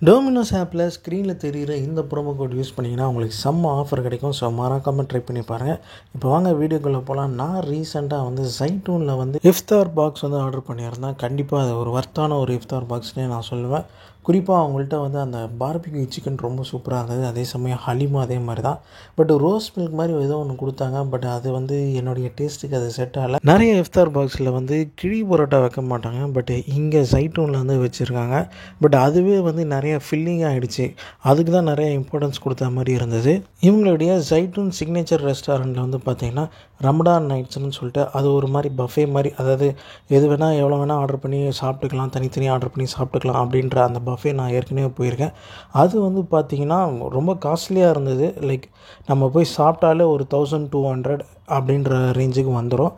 Domino's ஆப்பில் ஸ்க்ரீனில் தெரிகிற இந்த ப்ரோமோ கோட் யூஸ் பண்ணிங்கன்னா உங்களுக்கு செம்ம ஆஃபர் கிடைக்கும். ஸோ மறக்காமல் ட்ரை பண்ணி பாருங்கள். இப்போ வாங்க வீடியோக்குள்ளே போகலாம். நான் ரீசெண்டாக ஜைட்டூனில் இஃப்தார் பாக்ஸ் ஆர்டர் பண்ணியிருந்தேன். கண்டிப்பாக அது ஒரு வர்த்தான ஒரு இஃப்தார் பாக்ஸ்னே நான் சொல்லுவேன். குறிப்பாக அவங்கள்ட்ட அந்த பார்பிக்யூ சிக்கன் ரொம்ப சூப்பராக இருந்தது. அதே சமயம் ஹலிமா அதே மாதிரி தான். பட் ரோஸ் மில்க் மாதிரி ஏதோ ஒன்று கொடுத்தாங்க. பட் அது என்னுடைய டேஸ்ட்டுக்கு அது செட் ஆகலை. நிறைய இஃப்தார் பாக்ஸில் கிழி பரோட்டா வைக்க மாட்டாங்க. பட் இங்கே ஜைட்டூனில் வச்சுருக்காங்க. பட் அதுவே நிறைய ஃபில்லிங் ஆகிடுச்சு. அதுக்கு தான் நிறைய இம்பார்ட்டன்ஸ் கொடுத்த மாதிரி இருந்தது. இவங்களுடைய ஜைட்டூன் சிக்னேச்சர் ரெஸ்டாரண்ட்டில் பார்த்திங்கன்னா ரமடான் நைட்ஸ்னு சொல்லிட்டு அது ஒரு மாதிரி பஃபே மாதிரி, அதாவது எது வேணால் எவ்வளோ வேணால் ஆர்டர் பண்ணி சாப்பிட்டுக்கலாம், தனித்தனியாக ஆர்டர் பண்ணி சாப்பிட்டுக்கலாம் அப்படின்ற அந்த பஃபே நான் ஏற்கனவே போயிருக்கேன். அது பார்த்திங்கன்னா ரொம்ப காஸ்ட்லியாக இருந்தது. லைக் நம்ம போய் சாப்பிட்டாலே ஒரு 1200 அப்படின்ற ரேஞ்சுக்கு வந்துடும்.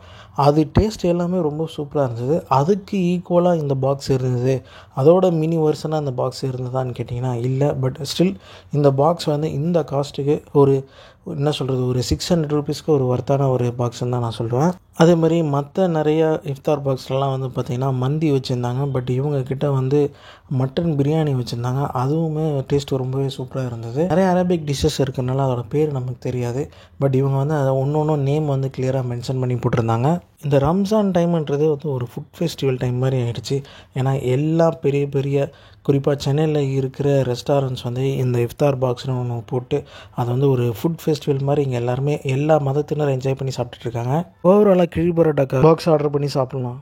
அது டேஸ்ட் எல்லாமே ரொம்ப சூப்பராக இருந்தது. அதுக்கு ஈக்குவலாக இந்த பாக்ஸ் இருந்தது. அதோட மினி வெர்ஷனாக அந்த பாக்ஸ் இருந்ததான்னு கேட்டிங்கன்னா இல்லை. பட் ஸ்டில் இந்த பாக்ஸ் இந்த காஸ்ட்டுக்கு ஒரு ஒரு 600 ருபீஸ்க்கு ஒரு வர்த்தான ஒரு பாக்ஸ்ன்னு தான் நான் சொல்லுவேன். அதே மாதிரி மற்ற நிறைய இஃப்தார் பாக்ஸ்லாம் பார்த்திங்கன்னா மந்தி வச்சுருந்தாங்க. பட் இவங்கக்கிட்ட மட்டன் பிரியாணி வச்சுருந்தாங்க. அதுவுமே டேஸ்ட் ரொம்பவே சூப்பராக இருந்தது. நிறைய அரேபிக் டிஷ்ஷஸ் இருக்கிறனால அதோட பேர் நமக்கு தெரியாது. பட் இவங்க அதை ஒன்று நேம் கிளியராக மென்ஷன் பண்ணி போட்டிருந்தாங்க. இந்த ரம்ஜான் டைம்ன்றது ஒரு ஃபுட் ஃபெஸ்டிவல் டைம் மாதிரி ஆகிடுச்சு. ஏன்னா எல்லா பெரிய பெரிய குறிப்பாக சென்னையில் இருக்கிற ரெஸ்டாரண்ட்ஸ் இந்த இஃப்தார் பாக்ஸ்னு ஒன்று போட்டு அதை ஒரு ஃபுட் ஃபெஸ்டிவல் மாதிரி இங்கே எல்லாருமே எல்லா மதத்தினரும் என்ஜாய் பண்ணி சாப்பிட்டுட்ருக்காங்க. ஓவராலாக கிழி பரோட்டா பாக்ஸ் ஆர்டர் பண்ணி சாப்பிட்லாம்.